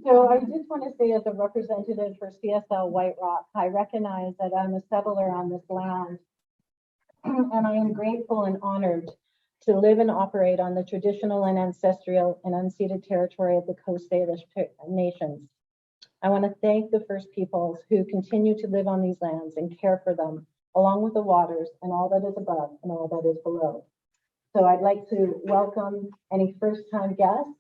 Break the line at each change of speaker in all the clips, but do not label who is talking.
So I just want to say, as a representative for CSL White Rock, I recognize that I'm a settler on this land, and I am grateful and honored to live and operate on the traditional and ancestral and unceded territory of the Coast Salish nations. I want to thank the First Peoples who continue to live on these lands and care for them, along with the waters and all that is above and all that is below. So I'd like to welcome any first-time guests.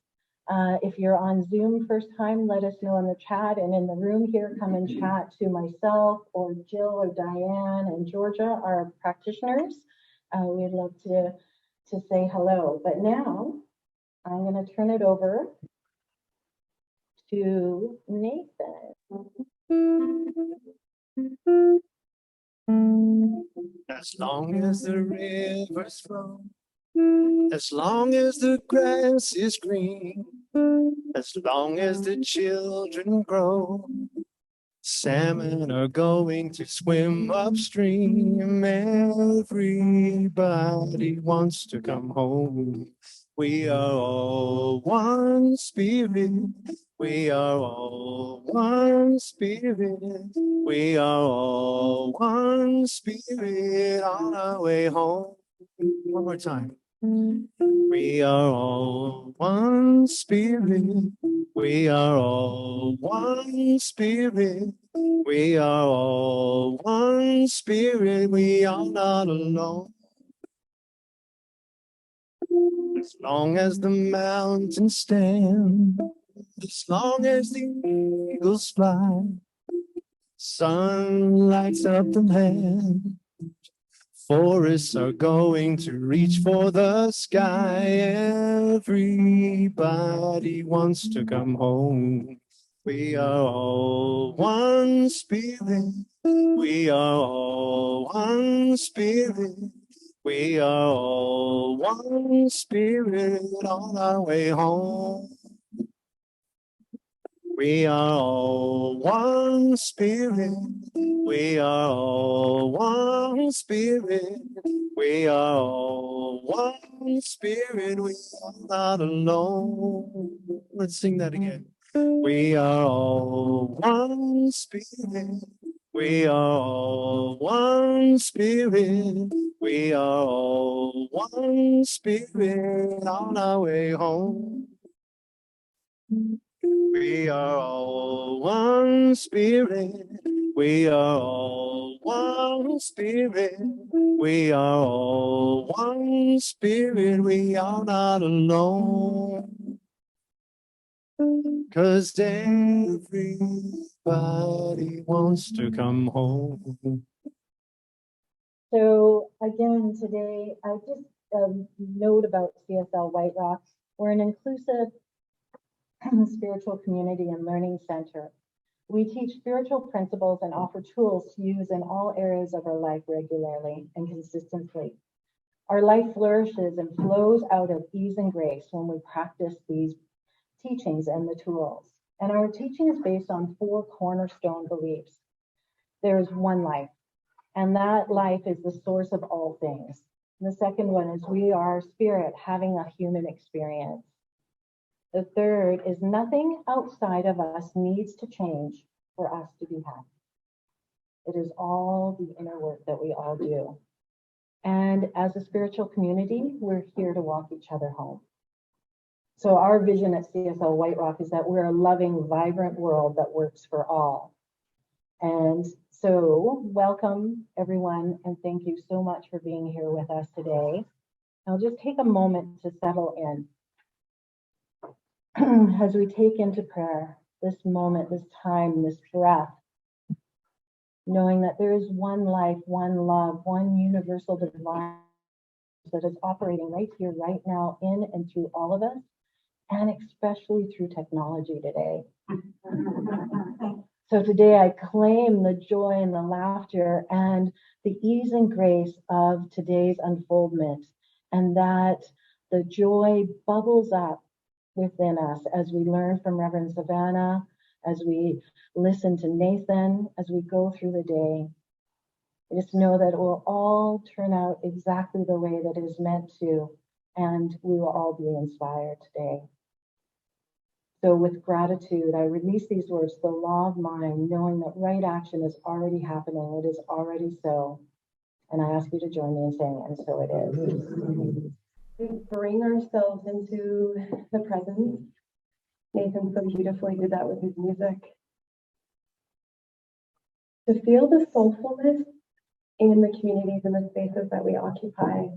If you're on Zoom first time, let us know in the chat, and in the room here, come and chat to myself or Jill or Diane and Georgia, our practitioners. We'd love to say hello. But now I'm going to turn it over to Nathan.
As long as the rivers flow, as long as the grass is green, as long as the children grow, salmon are going to swim upstream. Everybody wants to come home. We are all one spirit. We are all one spirit. We are all one spirit on our way home. One more time. We are all one spirit. We are all one spirit. We are all one spirit. We are not alone. As long as the mountains stand, as long as the eagles fly, sun lights up the land. Forests are going to reach for the sky. Everybody wants to come home. We are all one spirit. We are all one spirit. We are all one spirit on our way home. We are all one spirit. We are all one spirit. We are all one spirit. We are not alone. Let's sing that again. We are all one spirit. We are all one spirit. We are all one spirit on our way home. We are all one spirit. We are all one spirit. We are all one spirit. We are not alone. 'Cause everybody wants to come home.
So again, today, I just note about CSL White Rock. We're an inclusive spiritual community and learning center. We teach spiritual principles and offer tools to use in all areas of our life regularly and consistently. Our life flourishes and flows out of ease and grace when we practice these teachings and the tools. And our teaching is based on 4 cornerstone beliefs. There is one life, and that life is the source of all things. And the second one is we are spirit having a human experience. The third is nothing outside of us needs to change for us to be happy. It is all the inner work that we all do. And as a spiritual community, we're here to walk each other home. So our vision at CSL White Rock is that we're a loving, vibrant world that works for all. And so welcome everyone, and thank you so much for being here with us today. I'll just take a moment to settle in as we take into prayer this moment, this time, this breath, knowing that there is one life, one love, one universal divine that is operating right here, right now, in and through all of us, and especially through technology today. So today I claim the joy and the laughter and the ease and grace of today's unfoldment, and that the joy bubbles up within us as we learn from Rev Savanna, as we listen to Nathan, as we go through the day. Just know that it will all turn out exactly the way that it is meant to, and we will all be inspired today. So with gratitude, I release these words, the law of mind, knowing that right action is already happening. It is already so. And I ask you to join me in saying, and so it is.
We bring ourselves into the present. Nathan so beautifully did that with his music. To feel the soulfulness in the communities and the spaces that we occupy,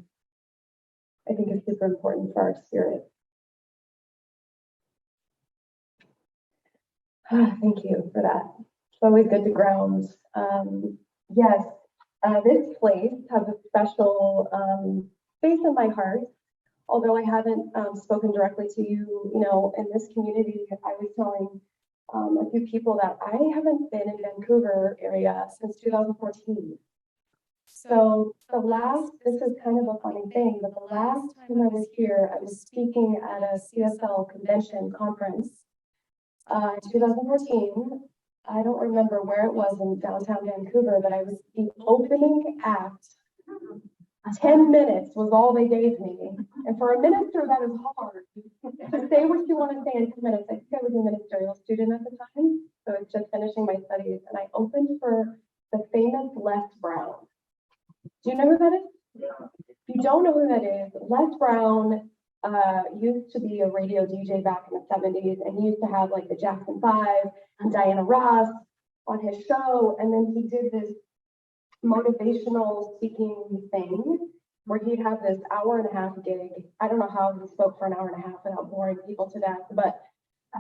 I think is super important for our spirit. Thank you for that. It's always good to ground. Yes, this place has a special space in my heart. Although I haven't spoken directly to you, in this community, I was telling a few people that I haven't been in Vancouver area since 2014. So this is kind of a funny thing, but the last time I was here, I was speaking at a CSL convention conference in 2014. I don't remember where it was in downtown Vancouver, but I was the opening act. 10 minutes was all they gave me. And for a minister, that is hard. To say what you want to say in 10 minutes. I think I was a ministerial student at the time, so I was just finishing my studies. And I opened for the famous Les Brown. Do you know who that is? If you don't know who that is, Les Brown used to be a radio DJ back in the 70s, and he used to have like the Jackson 5 and Diana Ross on his show. And then he did this motivational speaking thing where he'd have this hour-and-a-half gig. I don't know how he spoke for an hour and a half without boring people to death, but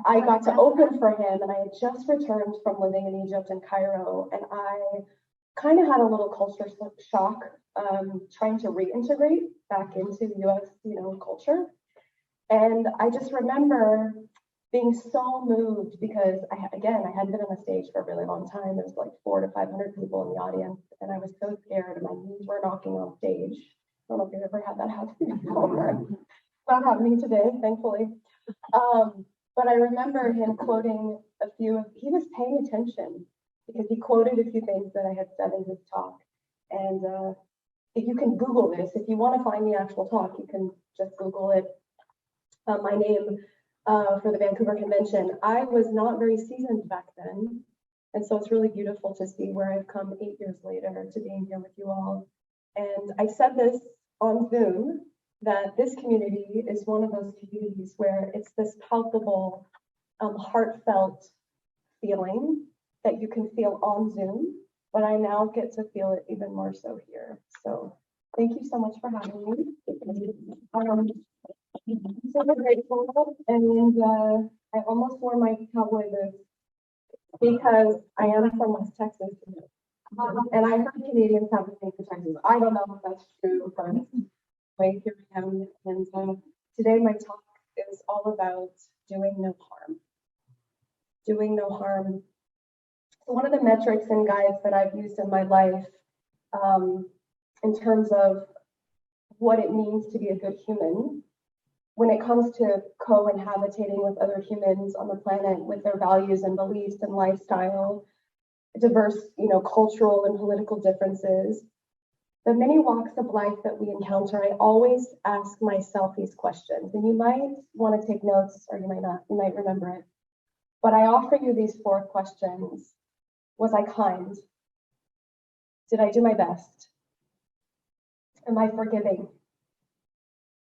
I got to open for him, and I had just returned from living in Egypt and Cairo, and I kind of had a little culture shock trying to reintegrate back into US, culture. And I just remember being so moved because I hadn't been on a stage for a really long time. There was like 400 to 500 people in the audience, and I was so scared. My knees were knocking off stage. I don't know if you've ever had that happen before. It's not happening today, thankfully. But I remember him quoting he was paying attention because he quoted a few things that I had said in his talk. And if you can Google this, if you want to find the actual talk, you can just Google it. My name for the Vancouver Convention. I was not very seasoned back then. And so it's really beautiful to see where I've come 8 years later to being here with you all. And I said this on Zoom, that this community is one of those communities where it's this palpable, heartfelt feeling that you can feel on Zoom, but I now get to feel it even more so here. So thank you so much for having me. I'm super grateful, and I almost wore my cowboy boots because I am from West Texas, and I heard Canadians have the same for Texas. I don't know if that's true, but anyway, here I am, and today my talk is all about doing no harm. Doing no harm. So one of the metrics and guides that I've used in my life in terms of what it means to be a good human when it comes to co-inhabitating with other humans on the planet with their values and beliefs and lifestyle, diverse, cultural and political differences, the many walks of life that we encounter, I always ask myself these questions. And you might want to take notes, or you might not, you might remember it. But I offer you these 4 questions. Was I kind? Did I do my best? Am I forgiving?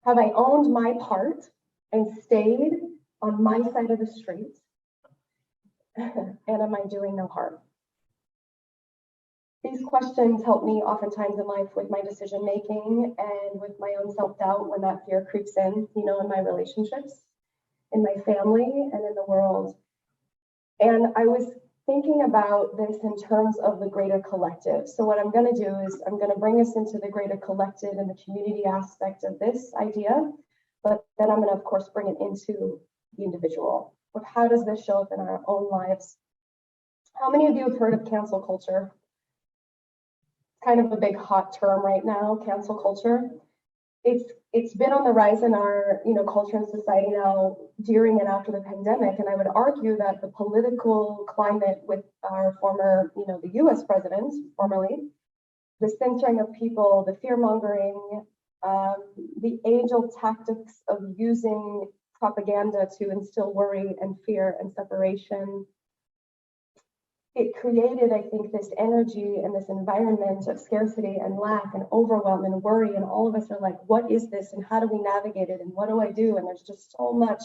Have I owned my part and stayed on my side of the street? And am I doing no harm? These questions help me oftentimes in life with my decision making and with my own self-doubt when that fear creeps in, in my relationships, in my family, and in the world. And I was thinking about this in terms of the greater collective. So what I'm going to do is I'm going to bring us into the greater collective and the community aspect of this idea, but then I'm going to, of course, bring it into the individual. But how does this show up in our own lives? How many of you have heard of cancel culture? Kind of a big hot term right now, cancel culture. It's been on the rise in our culture and society now during and after the pandemic, and I would argue that the political climate with our former the US president formerly, the censoring of people, the fear mongering, the age-old tactics of using propaganda to instill worry and fear and separation. It created, I think, this energy and this environment of scarcity and lack and overwhelm and worry. And all of us are like, what is this? And how do we navigate it? And what do I do? And there's just so much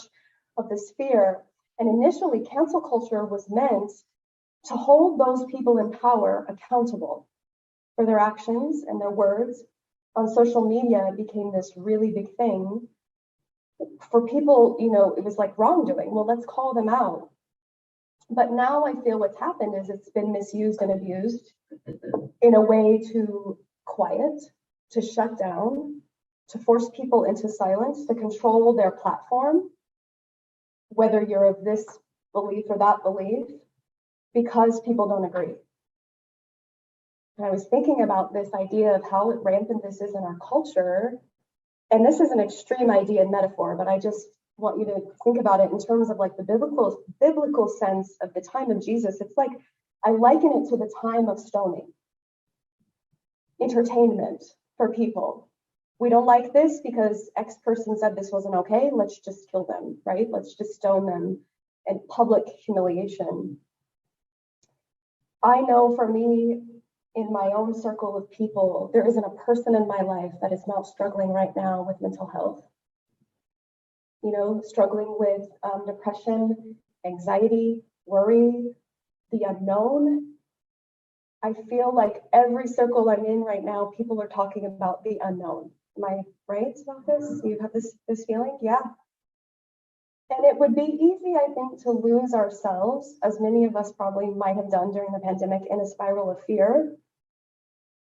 of this fear. And initially, cancel culture was meant to hold those people in power accountable for their actions and their words. On social media, it became this really big thing. For people, it was like wrongdoing. Well, let's call them out. But now I feel what's happened is it's been misused and abused in a way to quiet, to shut down, to force people into silence, to control their platform, whether you're of this belief or that belief, because people don't agree. And I was thinking about this idea of how rampant this is in our culture. And this is an extreme idea and metaphor, but I just want you to think about it in terms of like the biblical sense of the time of Jesus. It's like, I liken it to the time of stoning, entertainment for people. We don't like this because X person said this wasn't okay. Let's just kill them, right? Let's just stone them, and public humiliation. I know for me, in my own circle of people, there isn't a person in my life that is not struggling right now with mental health. Struggling with depression, anxiety, worry, the unknown. I feel like every circle I'm in right now, people are talking about the unknown. Am I right about this? You have this feeling? Yeah. And it would be easy, I think, to lose ourselves, as many of us probably might have done during the pandemic, in a spiral of fear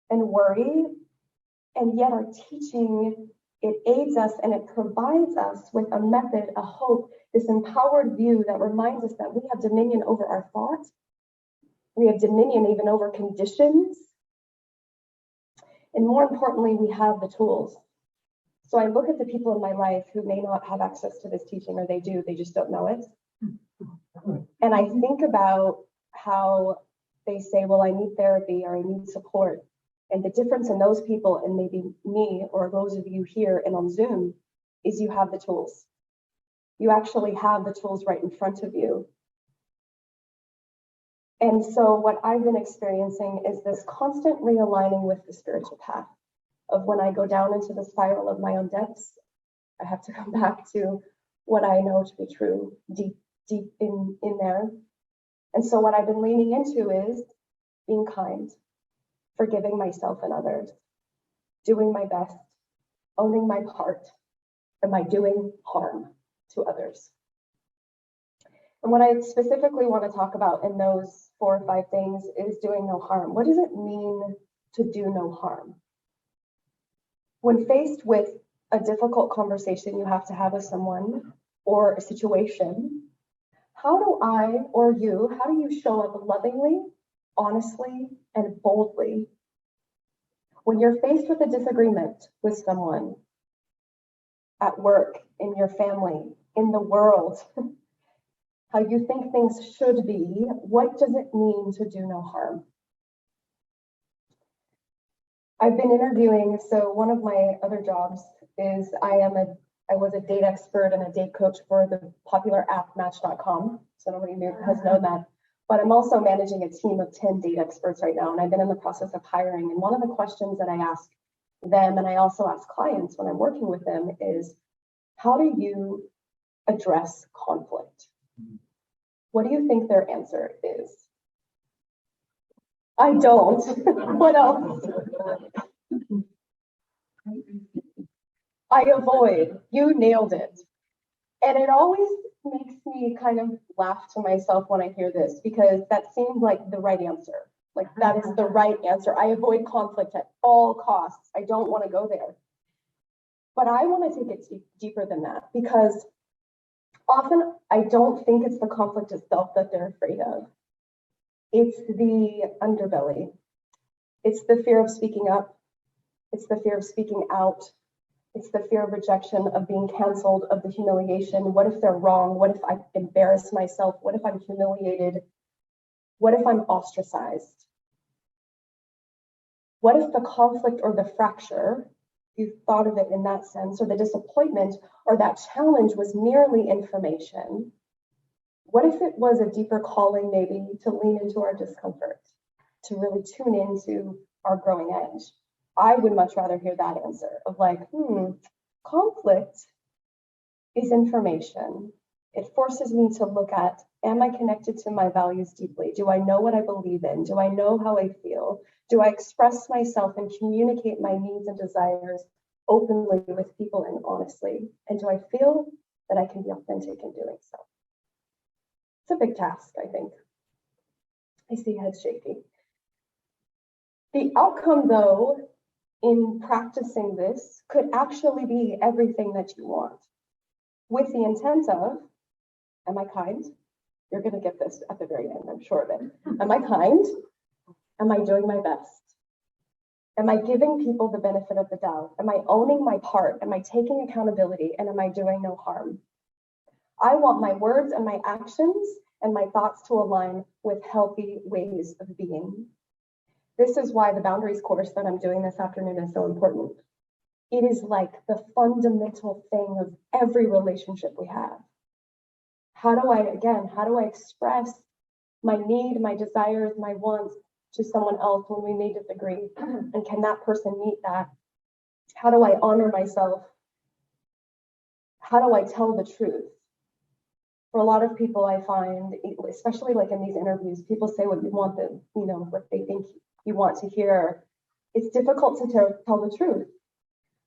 and worry. And yet our teaching, it aids us and it provides us with a method, a hope, this empowered view that reminds us that we have dominion over our thoughts. We have dominion even over conditions. And more importantly, we have the tools. So I look at the people in my life who may not have access to this teaching, or they do, they just don't know it. And I think about how they say, well, I need therapy or I need support. And the difference in those people and maybe me or those of you here and on Zoom is you have the tools. You actually have the tools right in front of you. And so what I've been experiencing is this constant realigning with the spiritual path of when I go down into the spiral of my own depths, I have to come back to what I know to be true deep in there. And so what I've been leaning into is being kind, forgiving myself and others, doing my best, owning my part. Am I doing harm to others? And what I specifically want to talk about in those 4 or 5 things is doing no harm. What does it mean to do no harm? When faced with a difficult conversation you have to have with someone or a situation, how do you show up lovingly, honestly, and boldly when you're faced with a disagreement with someone at work, in your family, in the world, how you think things should be? What does it mean to do no harm? I've been interviewing, so one of my other jobs is I was a date expert and a date coach for the popular app Match.com. So nobody has known that. But I'm also managing a team of 10 date experts right now, and I've been in the process of hiring. And one of the questions that I ask them, and I also ask clients when I'm working with them, is how do you address conflict? What do you think their answer is? I don't. What else? I avoid. You nailed it. And it always makes me kind of laugh to myself when I hear this, because that seems like the right answer. Like that is the right answer. I avoid conflict at all costs. I don't want to go there. But I want to take it deeper than that, because often I don't think it's the conflict itself that they're afraid of. It's the underbelly. It's the fear of speaking up. It's the fear of speaking out. It's the fear of rejection, of being canceled, of the humiliation. What if they're wrong? What if I embarrass myself? What if I'm humiliated? What if I'm ostracized? What if the conflict or the fracture you thought of it in that sense, or the disappointment or that challenge was merely information, what if it was a deeper calling maybe to lean into our discomfort, to really tune into our growing edge? I would much rather hear that answer of like, conflict is information. It forces me to look at, am I connected to my values deeply? Do I know what I believe in? Do I know how I feel? Do I express myself and communicate my needs and desires openly with people and honestly? And do I feel that I can be authentic in doing so? It's a big task, I think. I see heads shaking. The outcome, though, in practicing this could actually be everything that you want, with the intent of, am I kind? You're going to get this at the very end, I'm sure of it. Am I kind? Am I doing my best? Am I giving people the benefit of the doubt? Am I owning my part? Am I taking accountability? And am I doing no harm? I want my words and my actions and my thoughts to align with healthy ways of being. This is why the boundaries course that I'm doing this afternoon is so important. It is like the fundamental thing of every relationship we have. How do I express my need, my desires, my wants to someone else when we may disagree? And can that person meet that? How do I honor myself? How do I tell the truth? For a lot of people, I find, especially like in these interviews, people say what you want them, what they think you want to hear. It's difficult to tell the truth.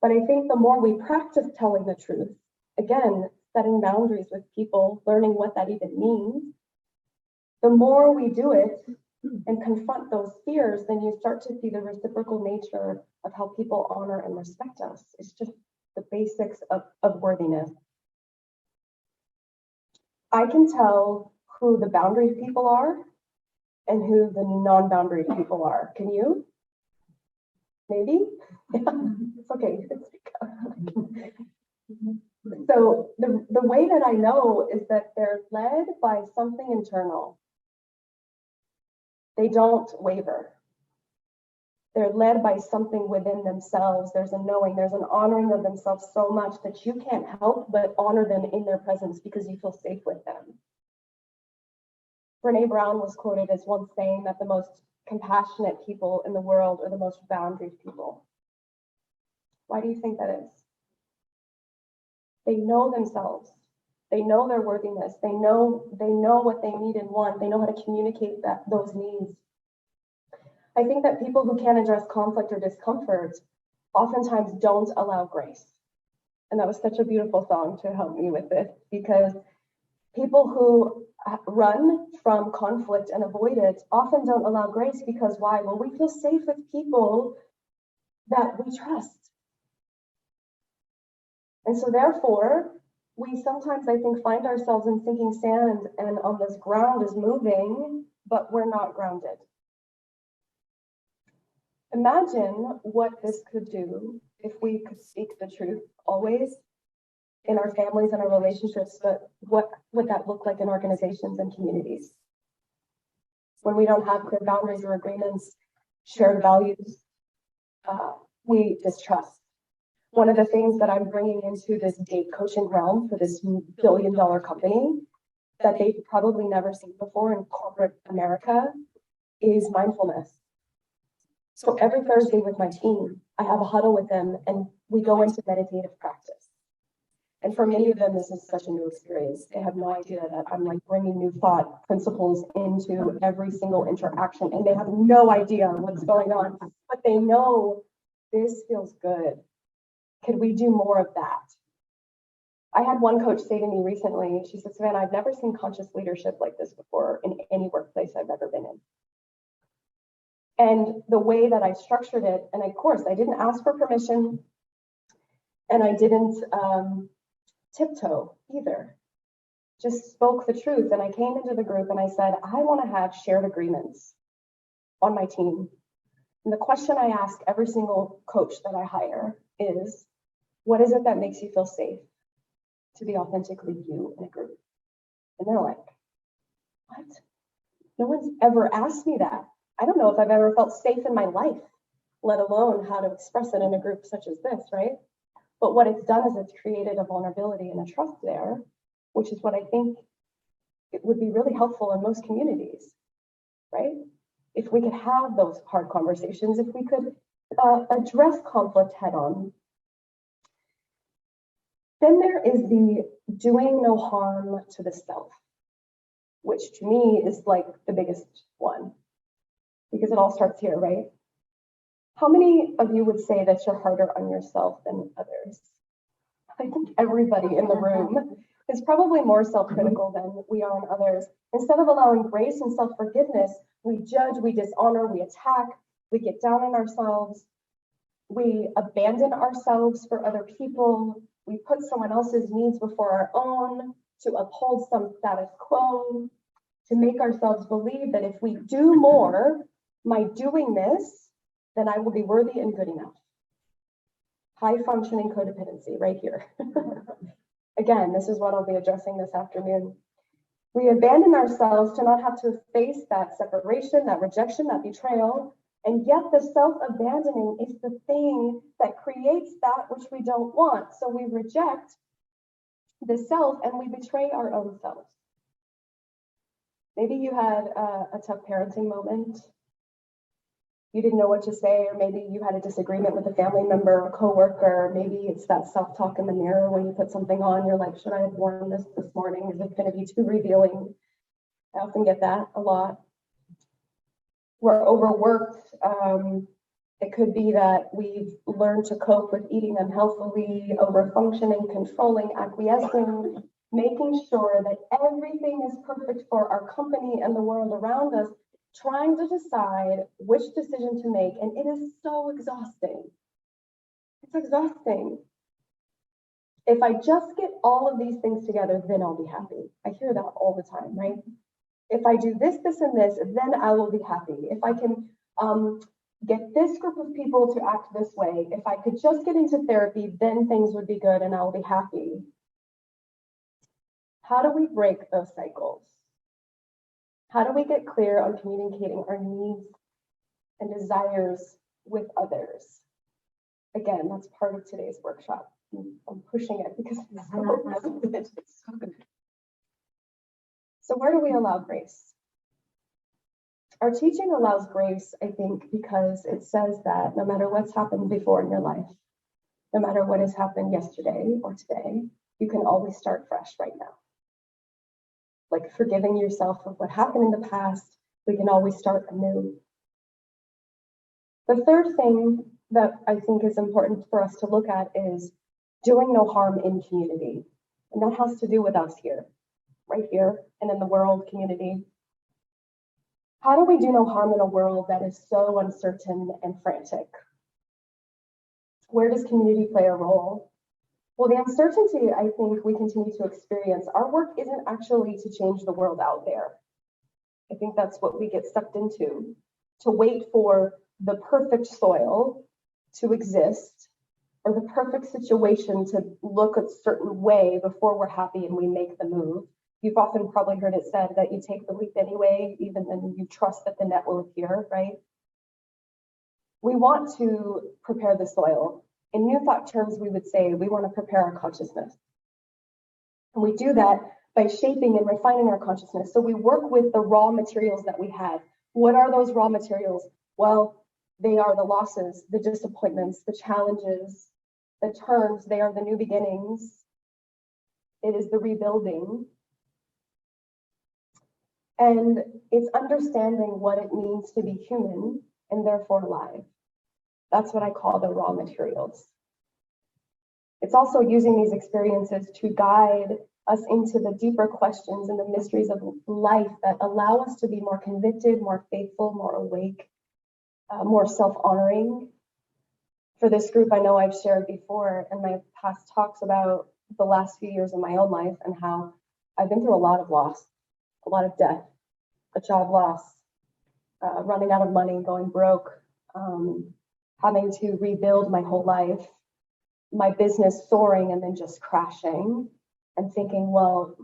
But I think the more we practice telling the truth, again, setting boundaries with people, learning what that even means, the more we do it and confront those fears, then you start to see the reciprocal nature of how people honor and respect us. It's just the basics of worthiness. I can tell who the boundary people are and who the non-boundary people are. Can you? Maybe? It's okay. You can speak up. So the way that I know is that they're led by something internal. They don't waver. They're led by something within themselves. There's a knowing, there's an honoring of themselves so much that you can't help but honor them in their presence because you feel safe with them. Brene Brown was quoted as once saying that the most compassionate people in the world are the most boundary people. Why do you think that is? They know themselves. They know their worthiness. They know what they need and want. They know how to communicate those needs. I think that people who can't address conflict or discomfort oftentimes don't allow grace. And that was such a beautiful song to help me with this, because people who run from conflict and avoid it often don't allow grace because why? Well, we feel safe with people that we trust. And so therefore, we sometimes, I think, find ourselves in sinking sand and on this ground is moving, but we're not grounded. Imagine what this could do if we could speak the truth always in our families and our relationships, but what would that look like in organizations and communities? When we don't have clear boundaries or agreements, shared values, we distrust. One of the things that I'm bringing into this date coaching realm for this billion-dollar company that they've probably never seen before in corporate America is mindfulness. So every Thursday with my team, I have a huddle with them and we go into meditative practice. And for many of them, this is such a new experience. They have no idea that I'm like bringing new thought principles into every single interaction, and they have no idea what's going on, but they know this feels good. Could we do more of that? I had one coach say to me recently, she said, Savannah, I've never seen conscious leadership like this before in any workplace I've ever been in. And the way that I structured it, and of course, I didn't ask for permission, and I didn't tiptoe either. Just spoke the truth. And I came into the group and I said, I want to have shared agreements on my team. And the question I ask every single coach that I hire is, what is it that makes you feel safe to be authentically you in a group? And they're like, what? No one's ever asked me that. I don't know if I've ever felt safe in my life let alone how to express it in a group such as this, right? But what it's done is it's created a vulnerability and a trust there, which is what I think it would be really helpful in most communities, right? If we could have those hard conversations, if we could address conflict head on. Then there is the doing no harm to the self, which to me is like the biggest one, because it all starts here, right? How many of you would say that you're harder on yourself than others? I think everybody in the room is probably more self-critical than we are on others. Instead of allowing grace and self-forgiveness, we judge, we dishonor, we attack, we get down on ourselves, we abandon ourselves for other people, we put someone else's needs before our own to uphold some status quo, to make ourselves believe that if we do more, my doing this, then I will be worthy and good enough. High functioning codependency right here. Again, this is what I'll be addressing this afternoon. We abandon ourselves to not have to face that separation, that rejection, that betrayal. And yet the self-abandoning is the thing that creates that which we don't want. So we reject the self and we betray our own selves. Maybe you had a tough parenting moment. You didn't know what to say, or maybe you had a disagreement with a family member or coworker. Maybe it's that self-talk in the mirror when you put something on. You're like, should I have worn this morning? Is it going to be too revealing? I often get that a lot. We're overworked. It could be that we've learned to cope with eating unhealthily, overfunctioning, controlling, acquiescing, making sure that everything is perfect for our company and the world around us, trying to decide which decision to make. And it is so exhausting. It's exhausting. If I just get all of these things together, then I'll be happy. I hear that all the time, right? If I do this, this, and this, then I will be happy. If I can get this group of people to act this way, if I could just get into therapy, then things would be good and I'll be happy. How do we break those cycles? How do we get clear on communicating our needs and desires with others? Again, that's part of today's workshop. I'm pushing it because it's so good. It's so good. So where do we allow grace? Our teaching allows grace, I think, because it says that no matter what's happened before in your life, no matter what has happened yesterday or today, you can always start fresh right now. Like forgiving yourself of what happened in the past, we can always start anew. The third thing that I think is important for us to look at is doing no harm in community. And that has to do with us here, right here, and in the world community. How do we do no harm in a world that is so uncertain and frantic? Where does community play a role? Well, the uncertainty I think we continue to experience, our work isn't actually to change the world out there. I think that's what we get sucked into, to wait for the perfect soil to exist or the perfect situation to look a certain way before we're happy and we make the move. You've often probably heard it said that you take the leap anyway, even when you trust that the net will appear, right? We want to prepare the soil. In New Thought terms, we would say we want to prepare our consciousness. And we do that by shaping and refining our consciousness. So we work with the raw materials that we have. What are those raw materials? Well, they are the losses, the disappointments, the challenges, the turns. They are the new beginnings. It is the rebuilding. And it's understanding what it means to be human and therefore alive. That's what I call the raw materials. It's also using these experiences to guide us into the deeper questions and the mysteries of life that allow us to be more convicted, more faithful, more awake, more self-honoring. For this group, I know I've shared before in my past talks about the last few years of my own life and how I've been through a lot of loss, a lot of death, a job loss, running out of money, going broke, having to rebuild my whole life, my business soaring and then just crashing and thinking, well,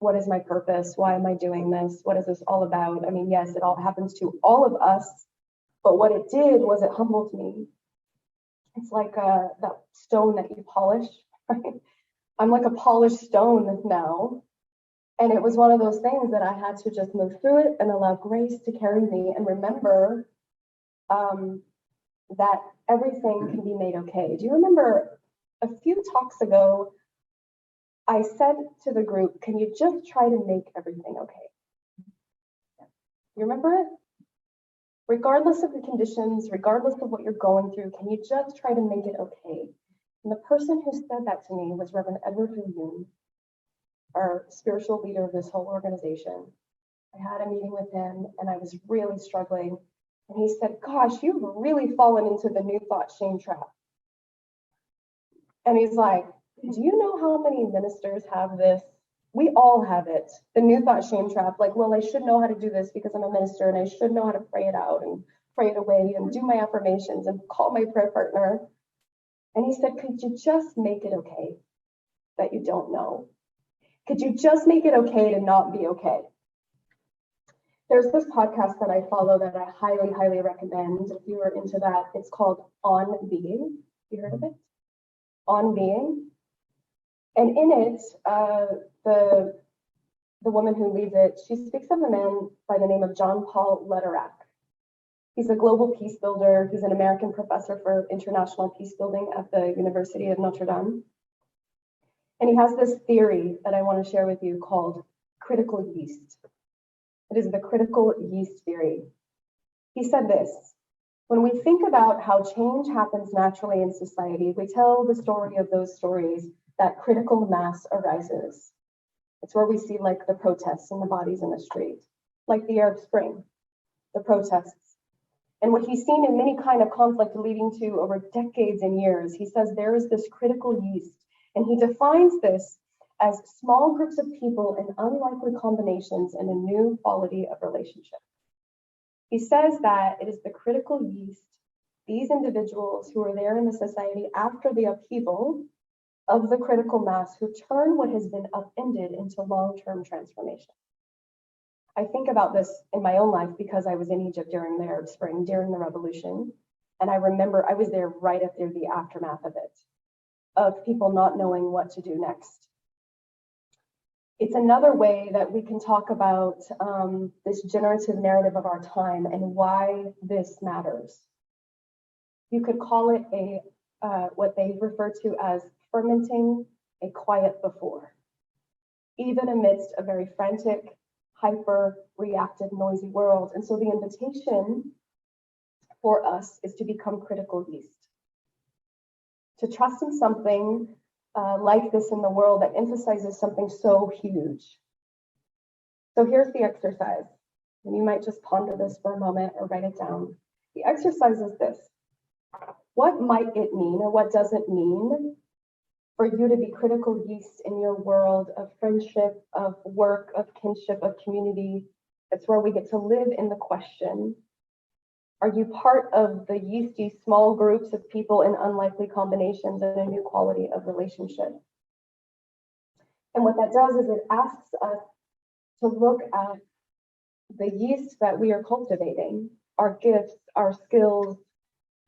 what is my purpose? Why am I doing this? What is this all about? I mean, yes, it all happens to all of us, But what it did was it humbled me. It's like that stone that you polish, right? I'm like a polished stone now. And it was one of those things that I had to just move through it and allow grace to carry me and remember that everything can be made okay. Do you remember a few talks ago, I said to the group, can you just try to make everything okay? You remember it? Regardless of the conditions, regardless of what you're going through, can you just try to make it okay? And the person who said that to me was Reverend Edward Yoon, our spiritual leader of this whole organization. I had a meeting with him and I was really struggling. And he said, gosh, you've really fallen into the new thought shame trap. And he's like, do you know how many ministers have this? We all have it. The new thought shame trap. Like, well, I should know how to do this because I'm a minister and I should know how to pray it out and pray it away and do my affirmations and call my prayer partner. And he said, could you just make it okay that you don't know? Could you just make it okay to not be okay? There's this podcast that I follow that I highly, highly recommend if you are into that. It's called On Being. You heard of it? On Being. And in it, the woman who leads it, she speaks of a man by the name of John Paul Lederach. He's a global peace builder. He's an American professor for international peace building at the University of Notre Dame. And he has this theory that I want to share with you called critical yeast. It is the critical yeast theory. He said this, when we think about how change happens naturally in society, we tell the story of those stories that critical mass arises. It's where we see like the protests and the bodies in the street, like the Arab Spring, the protests. And what he's seen in many kind of conflict leading to over decades and years, he says there is this critical yeast. And he defines this as small groups of people in unlikely combinations in a new quality of relationship. He says that it is the critical yeast, these individuals who are there in the society after the upheaval of the critical mass who turn what has been upended into long-term transformation. I think about this in my own life because I was in Egypt during the Arab Spring, during the revolution. And I remember I was there right after the aftermath of it, of people not knowing what to do next. It's another way that we can talk about this generative narrative of our time and why this matters. You could call it what they refer to as fermenting a quiet before, even amidst a very frantic, hyper reactive, noisy world. And so the invitation for us is to become critical yeast, to trust in something like this in the world that emphasizes something so huge. So here's the exercise, and you might just ponder this for a moment or write it down. The exercise is this. What might it mean, or what does it mean for you to be critical yeast in your world of friendship, of work, of kinship, of community? It's where we get to live in the question. Are you part of the yeasty small groups of people in unlikely combinations and a new quality of relationship? And what that does is it asks us to look at the yeast that we are cultivating, our gifts, our skills,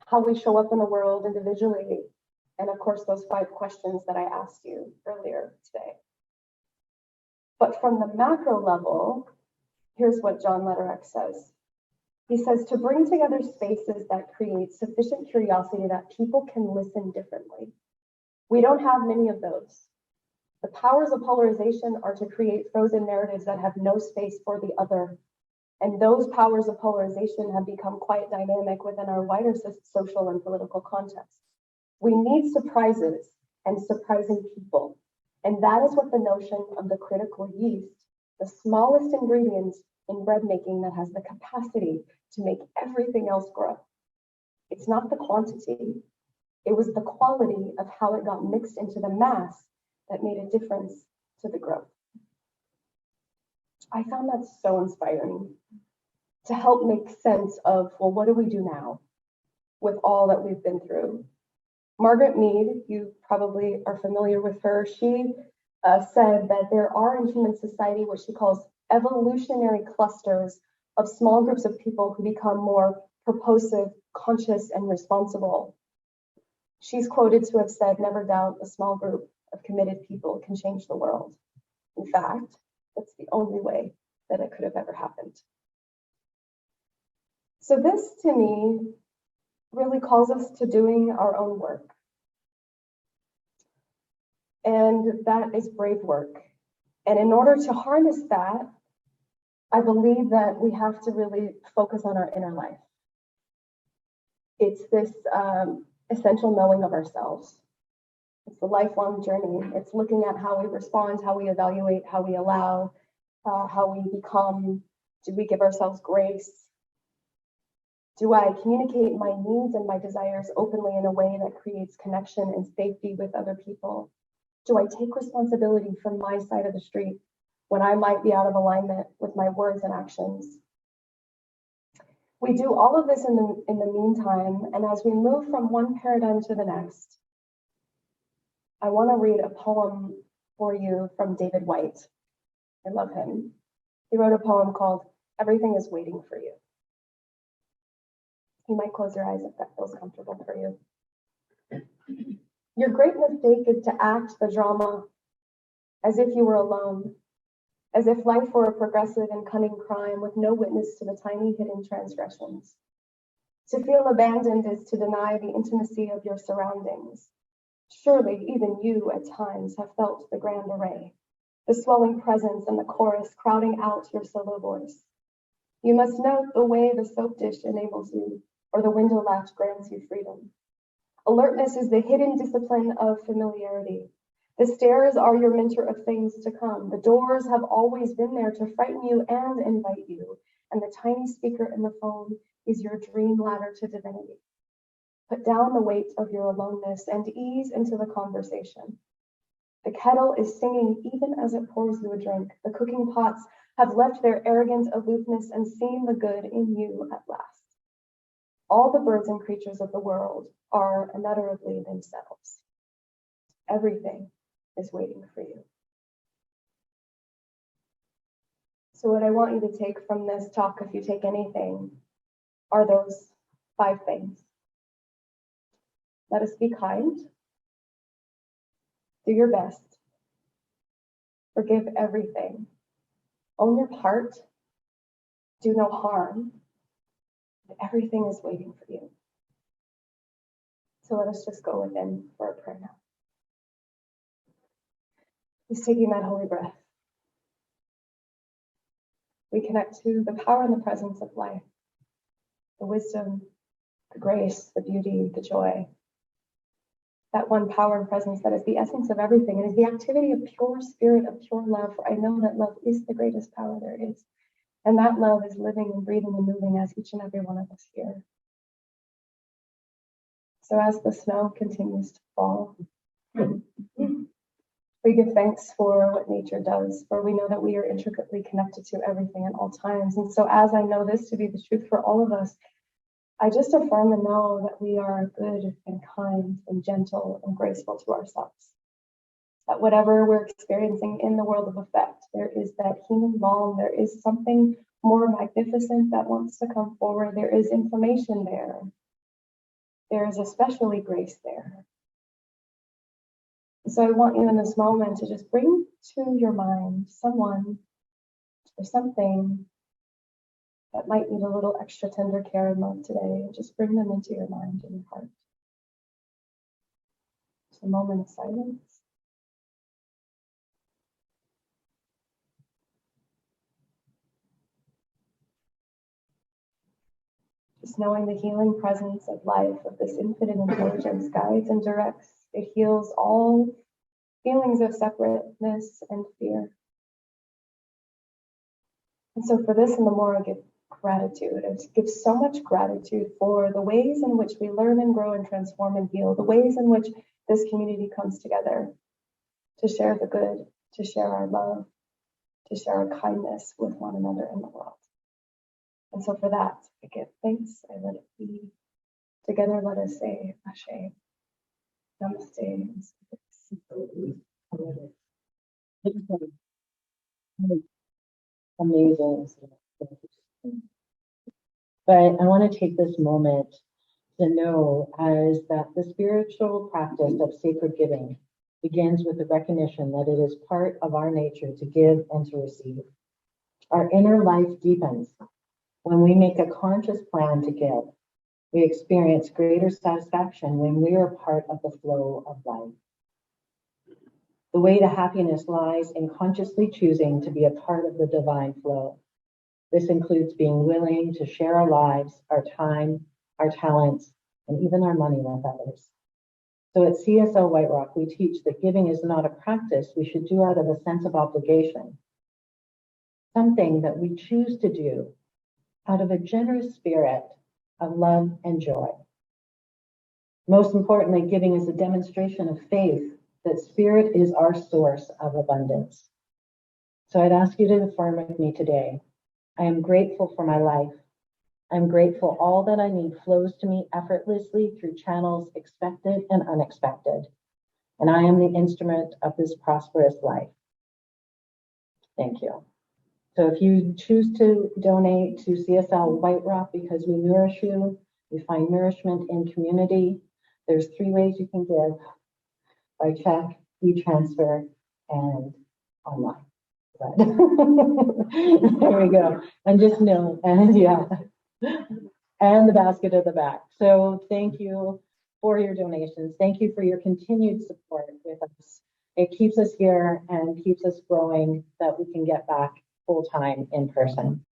how we show up in the world individually, and of course, those 5 questions that I asked you earlier today. But from the macro level, here's what John Lederach says. He says, to bring together spaces that create sufficient curiosity that people can listen differently. We don't have many of those. The powers of polarization are to create frozen narratives that have no space for the other. And those powers of polarization have become quite dynamic within our wider social and political context. We need surprises and surprising people. And that is what the notion of the critical yeast, the smallest ingredient in bread making that has the capacity to make everything else grow. It's not the quantity, it was the quality of how it got mixed into the mass that made a difference to the growth. I found that so inspiring to help make sense of, well, what do we do now with all that we've been through? Margaret Mead, you probably are familiar with her, she said that there are in human society what she calls evolutionary clusters of small groups of people who become more purposive, conscious, and responsible. She's quoted to have said, "Never doubt a small group of committed people can change the world." In fact, that's the only way that it could have ever happened. So this, to me, really calls us to doing our own work. And that is brave work. And in order to harness that, I believe that we have to really focus on our inner life. It's this essential knowing of ourselves. It's the lifelong journey. It's looking at how we respond, how we evaluate, how we allow, how we become. Do we give ourselves grace? Do I communicate my needs and my desires openly in a way that creates connection and safety with other people? Do I take responsibility for my side of the street when I might be out of alignment with my words and actions? We do all of this in the meantime, and as we move from one paradigm to the next, I want to read a poem for you from David White. I love him. He wrote a poem called "Everything is Waiting for You." You might close your eyes if that feels comfortable for you. Your great mistake is to act the drama as if you were alone, as if life were a progressive and cunning crime with no witness to the tiny hidden transgressions. To feel abandoned is to deny the intimacy of your surroundings. Surely even you at times have felt the grand array, the swelling presence and the chorus crowding out your solo voice. You must note the way the soap dish enables you, or the window latch grants you freedom. Alertness is the hidden discipline of familiarity. The stairs are your mentor of things to come. The doors have always been there to frighten you and invite you, and the tiny speaker in the phone is your dream ladder to divinity. Put down the weight of your aloneness and ease into the conversation. The kettle is singing even as it pours you a drink. The cooking pots have left their arrogant aloofness and seen the good in you at last. All the birds and creatures of the world are unutterably themselves. Everything is waiting for you. So what I want you to take from this talk, if you take anything, are those 5 things. Let us be kind. Do your best. Forgive everything. Own your part. Do no harm. Everything is waiting for you. So let us just go within for a prayer now. Just taking that holy breath. We connect to the power and the presence of life, the wisdom, the grace, the beauty, the joy. That one power and presence that is the essence of everything. It is the activity of pure spirit, of pure love. For I know that love is the greatest power there is. And that love is living and breathing and moving as each and every one of us here. So as the snow continues to fall, we give thanks for what nature does, for we know that we are intricately connected to everything at all times. And so as I know this to be the truth for all of us, I just affirm and know that we are good and kind and gentle and graceful to ourselves. That whatever we're experiencing in the world of effect, there is that human balm, there is something more magnificent that wants to come forward. There is information there. There is especially grace there. So I want you in this moment to just bring to your mind someone or something that might need a little extra tender care and love today. Just bring them into your mind and your heart. Just a moment of silence. Just knowing the healing presence of life, of this infinite intelligence guides and directs. It heals all feelings of separateness and fear. And so for this and the more, I give gratitude. I give so much gratitude for the ways in which we learn and grow and transform and heal, the ways in which this community comes together to share the good, to share our love, to share our kindness with one another in the world. And so for that, I give thanks. I let it be. Together, let us say Ashe. Namaste.
Amazing. But I want to take this moment to know as that the spiritual practice of sacred giving begins with the recognition that it is part of our nature to give and to receive. Our inner life deepens when we make a conscious plan to give. We experience greater satisfaction when we are part of the flow of life. The way to happiness lies in consciously choosing to be a part of the divine flow. This includes being willing to share our lives, our time, our talents, and even our money with others. So at CSL White Rock, we teach that giving is not a practice we should do out of a sense of obligation, something that we choose to do out of a generous spirit of love and joy. Most importantly, giving is a demonstration of faith that spirit is our source of abundance. So I'd ask you to affirm with me today. I am grateful for my life. I'm grateful all that I need flows to me effortlessly through channels expected and unexpected. And I am the instrument of this prosperous life. Thank you. So if you choose to donate to CSL White Rock because we nourish you, we find nourishment in community, there's 3 ways you can give: by check, e-transfer, and online. But there we go. And just know, and yeah, and the basket at the back. So thank you for your donations. Thank you for your continued support with us. It keeps us here and keeps us growing that we can get back full time in person.